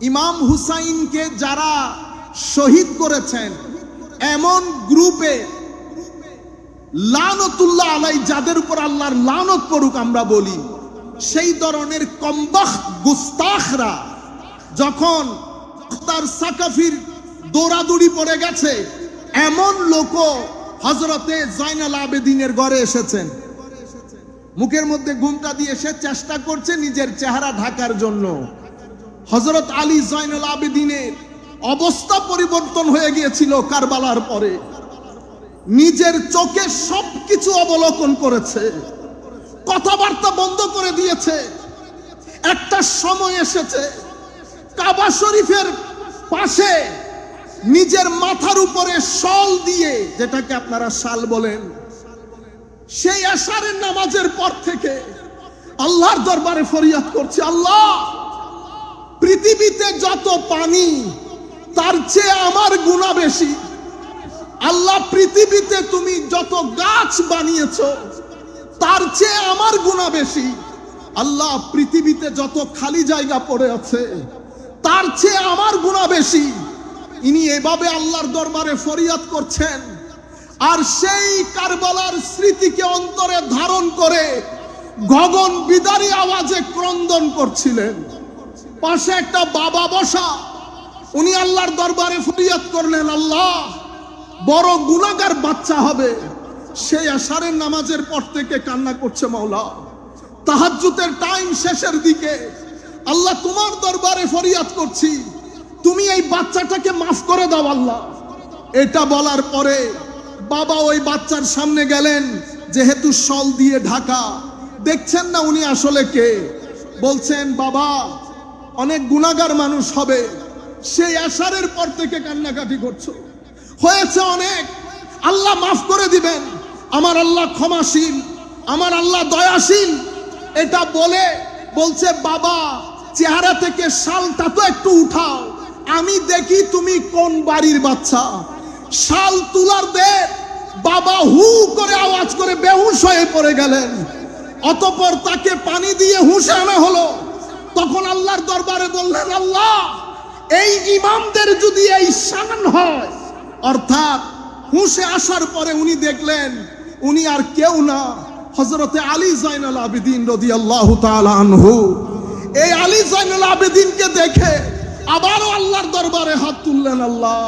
ইমাম হুসাইনকে যারা শহীদ করেছেন এমন গ্রুপে লানতুল্লাহ আলাই, যাদের উপর আল্লাহর লানত পড়ুক আমরা বলি, সেই ধরনের কমবখ্ত গুস্তাখরা যখন তার সাকাফির দৌড়াদৌড়ি পড়ে গেছে, এমন লোক হযরতে জয়নাল আবেদিনের ঘরে এসেছেন। মুখের মধ্যে ঘুমটা দিয়ে সে চেষ্টা করছে নিজের চেহারা ঢাকার জন্য। হযরত আলী জয়নাল আবেদিনের অবস্থা পরিবর্তন হয়ে গিয়েছিল কারবালার পরে। নিজের চোখে সবকিছু অবলোকন করেছে, কথাবার্তা বন্ধ করে দিয়েছে। একটা সময় এসেছে কাবা শরীফের পাশে নিজের মাথার উপরে শল দিয়ে, যেটাকে আপনারা শাল বলেন, সেই এশারের নামাজের পর থেকে আল্লাহর দরবারে ফরিয়াদ করছে, আল্লাহ পৃথিবীতে যত পানি তার চেয়ে আমার গুনাহ বেশি। আল্লাহ পৃথিবীতে তুমি যত গাছ বানিয়েছো তার চেয়ে আমার গুনাহ বেশি। আল্লাহ পৃথিবীতে যত খালি জায়গা পড়ে আছে তার চেয়ে আমার গুনাহ বেশি। ইনি এভাবে আল্লাহর দরবারে ফরিয়াদ করছেন, আর সেই কারবালার স্মৃতিকে অন্তরে ধারণ করে গগন বিদারী আওয়াজে ক্রন্দন করছিলেন। পাশে একটা বাবা বসা, উনি আল্লাহর দরবারে ফরিয়াদ করলেন, আল্লাহ বড় গুনাহগার বাচ্চা হবে। সেই এশারের নামাজের পর থেকে কান্না করছে, মাওলা তাহাজ্জুদের টাইম শেষের দিকে, আল্লাহ তোমার দরবারে ফরিয়াদ করছি, তুমি এই বাচ্চাটাকে মাফ করে দাও আল্লাহ। এটা বলার পরে বাবা ওই বাচ্চার সামনে গেলেন, যেহেতু শল দিয়ে ঢাকা, দেখছেন না উনি আসলে কে। বলছেন, বাবা অনেক গুনাহগার মানুষ হবে, সেই এশারের পর থেকে কান্নাকাটি করছো, হয়েছে অনেক, আল্লাহ মাফ করে দিবেন, আমার আল্লাহ ক্ষমাশীল, আমার আল্লাহ দয়াশীল। এটা বলে বলছে, বাবা চেহারা থেকে শালটা তো একটু উঠাও, আমি দেখি তুমি কোন বাড়ির বাচ্চা। শাল তুলার দে বাবা হু করে আওয়াজ করে বেহুশ হয়ে পড়ে গেলেন। অতঃপর তাকে পানি দিয়ে হুঁশে আনা হলো। তখন আল্লাহর দরবারে বললেন, আল্লাহ এই ইমামদের যদি এই শান হয়, অর্থাৎ হুঁশে আসার পরে উনি দেখলেন উনি আর কেউ না, হযরতে আলী জয়নাল আবেদিন রাদিয়াল্লাহু তাআলা আনহু। এই আলী জয়নাল আবেদিনকে দেখে আবারও আল্লাহর দরবারে হাত তুললেন, আল্লাহ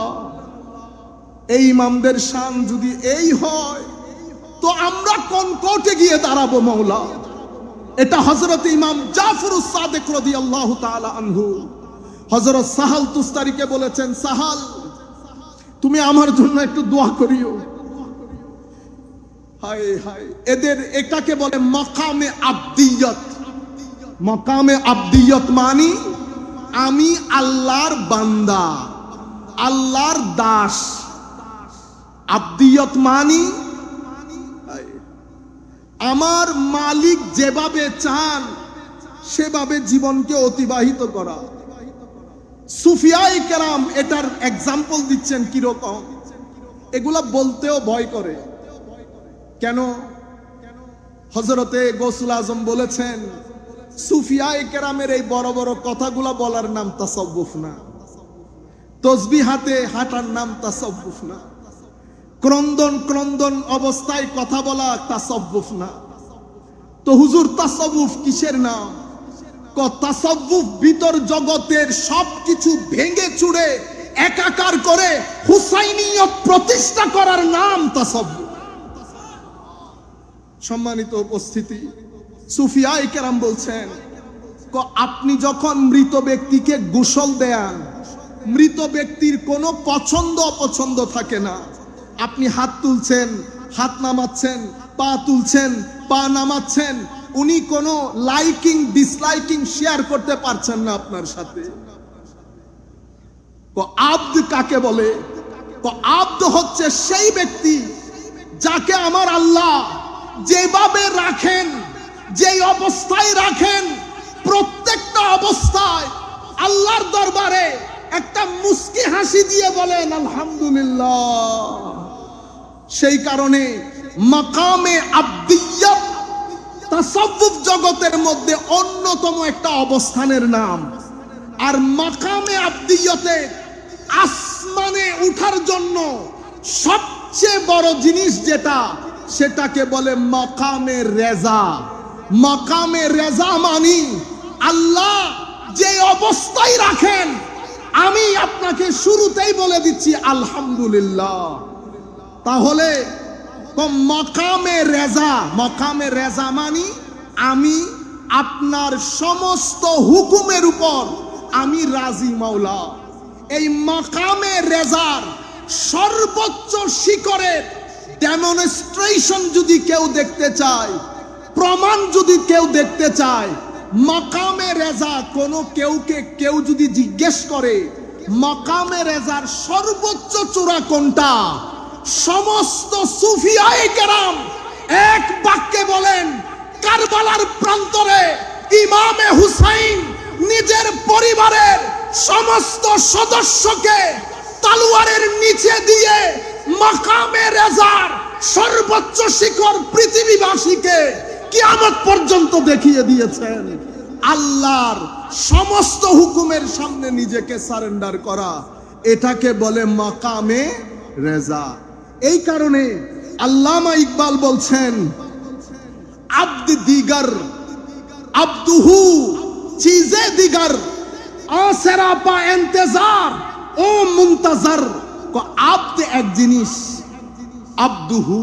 এই ইমামদের শান যদি এই হয় তো আমরা কোন কোর্টে গিয়ে দাঁড়াবো মাওলা। এটা হযরত ইমাম জাফরুস সাদিক রাদিয়াল্লাহু তাআলা আনহু হযরত সাহাল তুস্তারিকে বলেছেন, সাহাল তুমি আমার জন্য একটু দোয়া করিও। হায় হায়, এদের এটাকে বলে মাকামে আবদিয়ত। মাকামে আবদিয়ত মানে আমি আল্লাহর বান্দা, আল্লাহর দাস। আবদিয়ত মানি আমার মালিক যেভাবে চান সেভাবে জীবনকে অতিবাহিত করা। সুফিয়ায়ে কেরাম এটার এক্সাম্পল দিচ্ছেন কিরকম, এগুলা বলতেও ভয় করে। কেন? হযরতে গৌসুল আজম বলেছেন, সুফিয়ায়ে কেরামের এই বড় বড় কথাগুলা বলার নাম তাসাউফ না, তসবিহ হাতে হাঁটার নাম তাসাউফ না, ক্রন্দন ক্রন্দন অবস্থায় কথা বলা তাসাউফ না। তো হুজুর তাসাউফ কিসের নাম? তাসাউফ ভিতর জগতের সবকিছু ভেঙে চুরে একাকার করে হুসাইনিয়ত প্রতিষ্ঠা করার নাম তাসাউফ। সম্মানিত উপস্থিতি, সুফিয়ায়ে কেরাম বলছেন, আপনি যখন মৃত ব্যক্তিকে গোসল দেন, মৃত ব্যক্তির কোনো পছন্দ অপছন্দ থাকে না। আপনি হাত তুলছেন, হাত নামাচ্ছেন, পা তুলছেন, পা নামাচ্ছেন, উনি কোনো লাইকিং ডিসলাইকিং শেয়ার করতে পারছেন না আপনার সাথে। আব্দ কাকে বলে? আব্দ হচ্ছে সেই ব্যক্তি যাকে আমার আল্লাহ যেভাবে রাখেন, যেই অবস্থায় রাখেন, প্রত্যেকটা অবস্থায় আল্লাহর দরবারে একটা মুস্কি হাসি দিয়ে বলেন আলহামদুলিল্লাহ। সেই কারণে মাকামে আবদিয়ত তাসাউফ জগতের মধ্যে অন্যতম একটা অবস্থানের নাম। আর মাকামে আবদিয়তে আসমানে উঠার জন্য সবচেয়ে বড় জিনিস যেটা, সেটাকে বলে মাকামে রেজা। মাকামে রেজা মানি আল্লাহ যে অবস্থায় রাখেন, আমি আপনাকে শুরুতেই বলে দিচ্ছি আলহামদুলিল্লাহ। তাহলে মাকামে রেজা, মাকামে রেজা মানি আমি আপনার সমস্ত হুকুমের উপর আমি রাজি মাওলা। এই মাকামে রেজার সর্বোচ্চ শিখরের ডেমনস্ট্রেশন যদি কেউ দেখতে চায়, প্রমাণ যদি কেউ দেখতে চায়, মাকামে রেজা কেউ যদি জিজ্ঞেস করে মাকামে রেজার সর্বোচ্চ চূড়া কোনটা, সমস্ত সুফিয়ায়ে কেরাম এক বাক্যে বলেন কারবালার প্রান্তরে ইমামে হুসাইন নিজের পরিবারের সমস্ত সদস্যকে তলোয়ারের নিচে দিয়ে মাকামে রেজার সর্বোচ্চ শিখর পৃথিবীবাসীকে কিয়ামত পর্যন্ত দেখিয়ে দিয়েছেন। আল্লাহর সমস্ত হুকুমের সামনে নিজেকে সারেন্ডার করা, এটাকে বলে মাকামে রেজা। এই কারণে আল্লামা ইকবাল বলছেন আব্দ দিগার আব্দুহু চিজে দিগার আসরাপা ইন্তজার ও মুনতাজার। আব্দ এক জিনিস, আব্দুহু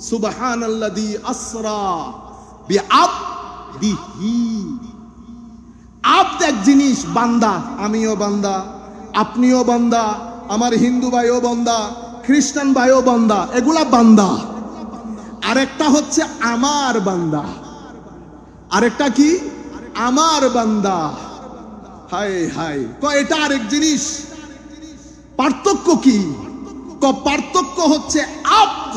সুবহানাল্লাযী আসরা বিআবদিহি। আব্দ এক জিনিস, বান্দা, আমিও বান্দা, আপনিও বান্দা, আমার হিন্দু ভাইও বান্দা, খ্রিস্টান ভাইও বান্দা, এগুলা বান্দা। আরেকটা হচ্ছে আমার বান্দা, আরেকটা কি আমার বান্দা। হায় হায়, এটা আরেক জিনিস। পার্থক্য কি? পার্থক্য হচ্ছে আব্দ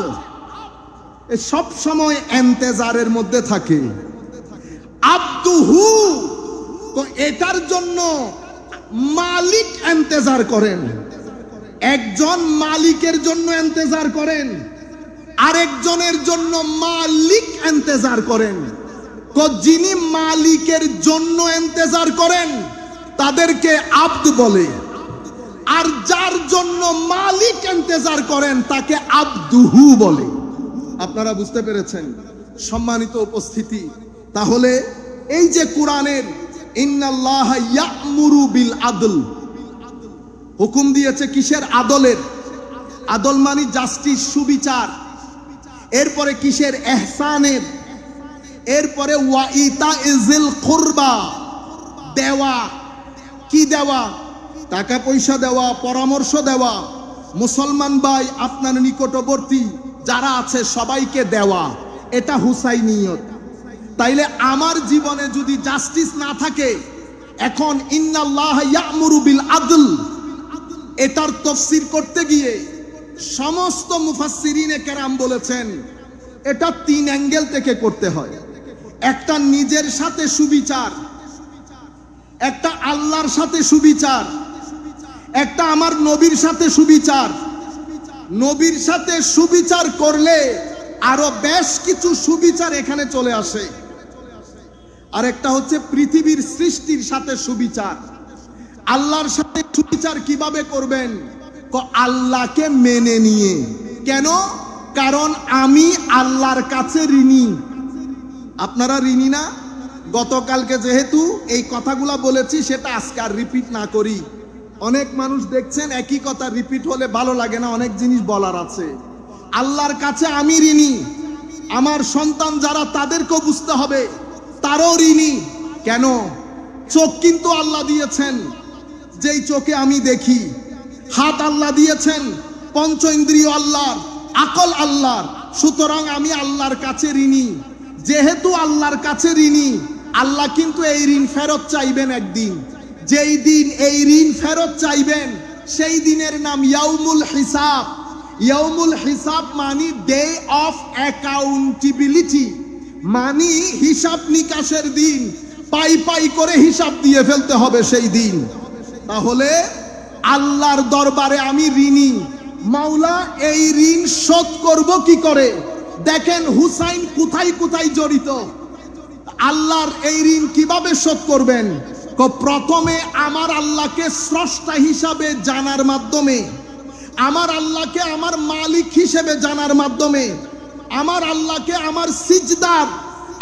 সব সময় ইন্তেজারের মধ্যে থাকে, আব্দুহু এটার জন্য মালিক ইন্তেজার করেন। একজন মালিকের জন্য ইন্তেজার করেন, আরেকজনের জন্য মালিক ইন্তেজার করেন। যিনি মালিকের জন্য ইন্তেজার করেন তাদেরকে আব্দ বলে, আর যার জন্য মালিক ইন্তেজার করেন তাকে আব্দুহু বলে। আপনারা বুঝতে পেরেছেন সম্মানিত উপস্থিতি? তাহলে এই যে কোরআনের ইন্নাল্লাহা ইয়া'মুরু বিল আদল, হুকুম দিয়েছে কিসের? আদলের। আদল মানে জাস্টিস, সুবিচার। এরপরে কিসের? ইহসানের। এরপরে ওয়া ইতাইজিল কুরবা, দেওয়া। কি দেওয়া? টাকা পয়সা দেওয়া, পরামর্শ দেওয়া। মুসলমান ভাই আপনার নিকটবর্তী যারা আছে সবাইকে দেওয়া, এটা হুসাইনিয়ত। তাইলে আমার জীবনে যদি জাস্টিস না থাকে, এখন ইন্নাল্লাহা ইয়া'মুরু বিল আদল এটার তাফসীর করতে গিয়ে সমস্ত মুফাসসিরিনে কেরাম বলেছেন এটা তিন অ্যাঙ্গেল থেকে করতে হয়। একটা নিজের সাথে সুবিচার, একটা আল্লাহর সাথে সুবিচার, একটা আমার নবীর সাথে সুবিচার। নবীর সাথে সুবিচার করলে আরো বেশ কিছু সুবিচার এখানে চলে আসে। আর একটা হচ্ছে পৃথিবীর সৃষ্টির সাথে সুবিচার। আল্লাহর সাথে সুবিচার কিভাবে করবেন? আল্লাহকে মেনে নিয়ে। কেন? কারণ আমি আল্লাহর কাছে ঋণী। আপনারা ঋণী না? গতকালকে যেহেতু এই কথাগুলা বলেছি, সেটা আজকে আর রিপিট না করি। অনেক মানুষ দেখছেন একই কথা রিপিট হলে ভালো লাগে না, অনেক জিনিস বলার আছে। আল্লাহর কাছে আমি ঋণী, আমার সন্তান যারা তাদেরকেও বুঝতে হবে তারও ঋণী। কেন? চোখ কিন্তু আল্লাহ দিয়েছেন, যেই চোখে আমি দেখি। হাত আল্লাহ দিয়েছেন, পঞ্চ ইন্দ্রিয় আল্লাহর, আকল আল্লাহর। সুতরাং আমি আল্লাহর কাছে ঋণী। যেহেতু আল্লাহর কাছে ঋণী, আল্লাহ কিন্তু এই ঋণ ফেরত চাইবেন একদিন। যেই দিন এই ঋণ ফেরত চাইবেন সেই দিনের নাম ইয়াউমুল হিসাব। ইয়াউমুল হিসাব মানে ডে অফ অ্যাকাউন্টেবিলিটি, মানে হিসাব নিকাশের দিন। পাই পাই করে হিসাব দিয়ে ফেলতে হবে সেই দিন। তাহলে আল্লাহর দরবারে আমি ঋণী। মাওলা এই ঋণ শোধ করব কি করে? দেখেন হুসাইন কোথায় কোথায় জড়িত। আল্লাহর এই ঋণ কিভাবে শোধ করবেন? প্রথমে আমার আল্লাহকে স্রষ্টা হিসাবে জানার মাধ্যমে, আমার আল্লাহকে আমার মালিক হিসেবে জানার মাধ্যমে, আমার আল্লাহকে আমার সিজদার,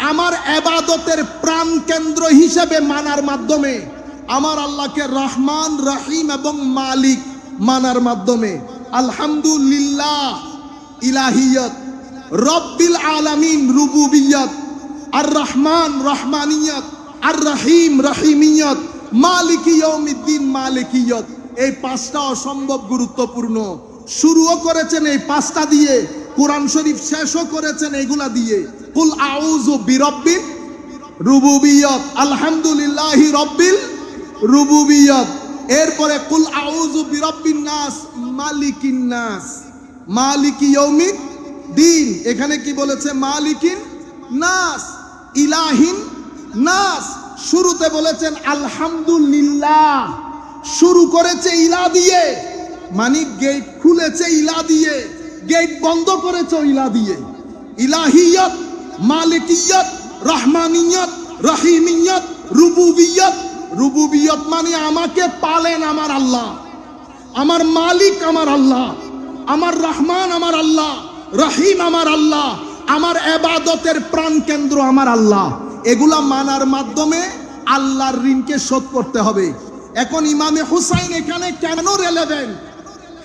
আমার ইবাদতের প্রাণ কেন্দ্র হিসেবে মানার মাধ্যমে, আমার আল্লাহকে রহমান রহিম এবং মালিক মানার মাধ্যমে। আলহামদুলিল্লাহ ইলাহিয়ত, রব্বিল আলামিন রুবুবিয়ত, আর রহমান রহমানিয়ত, আর রহিম রহিমিয়ত, মালিক ইয়াউমিদ্দিন মালিকিয়ত। এই পাঁচটা অসম্ভব গুরুত্বপূর্ণ। শুরুও করেছেন এই পাঁচটা দিয়ে, কোরআন শরীফ শেষও করেছেন এগুলা দিয়ে। কুল আউযু বিরব্বির রুবুবিয়ত, আলহামদুলিল্লাহি রব্বিল রুবুবিয়ত। এরপরে কুল আউযু বিরব্বিন নাস মালিকিন নাস মালিকি ইয়াউমিদ্দিন। এখানে কি বলেছে? মালিকিন নাস ইলাহিন নাস। শুরুতে বলেছেন আলহামদুলিল্লাহ, শুরু করেছে ইলা দিয়ে, মানে গেট খুলেছে ইলা দিয়ে, গেট বন্ধ করেছে ইলা দিয়ে। ইলাহিয়ত, মালিকিয়ত, রহমানিয়ত, রহিমিয়ত, রুবুবিয়ত। রুবুবিয়ত মানে আমাকে পালেন আমার আল্লাহ, আমার মালিক আমার আল্লাহ, আমার রহমান আমার আল্লাহ, রহিম আমার আল্লাহ, আমার ইবাদতের প্রাণ কেন্দ্র আমার আল্লাহ। এগুলা মানার মাধ্যমে আল্লাহর ঋণকে শোধ করতে হবে। এখন ইমামে হুসাইন এখানে কেন রেলেভেন্ট?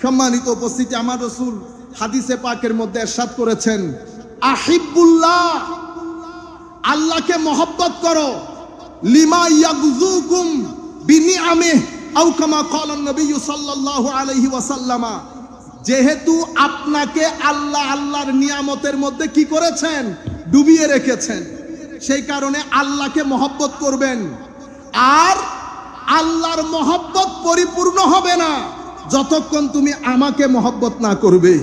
সম্মানিত উপস্থিতি, আমার রাসূল হাদিসে পাকের মধ্যে ইরশাদ করেছেন, আহিবুল্লাহ, আল্লাহকে মহব্বত করো, লিমা ইয়াগযুকুম বিনিআমিহি আও কামা ক্বালা নবী সাল্লাল্লাহু আলাইহি ওয়াসাল্লাম। যেহেতু আপনাকে আল্লাহ আল্লাহর নিয়ামতের মধ্যে কি করেছেন? ডুবিয়ে রেখেছেন। সেই কারণে আল্লাহকে মহব্বত করবেন। আর আল্লাহর মহব্বত পরিপূর্ণ হবে না যতক্ষণ তুমি আমাকে মহব্বত না করবে।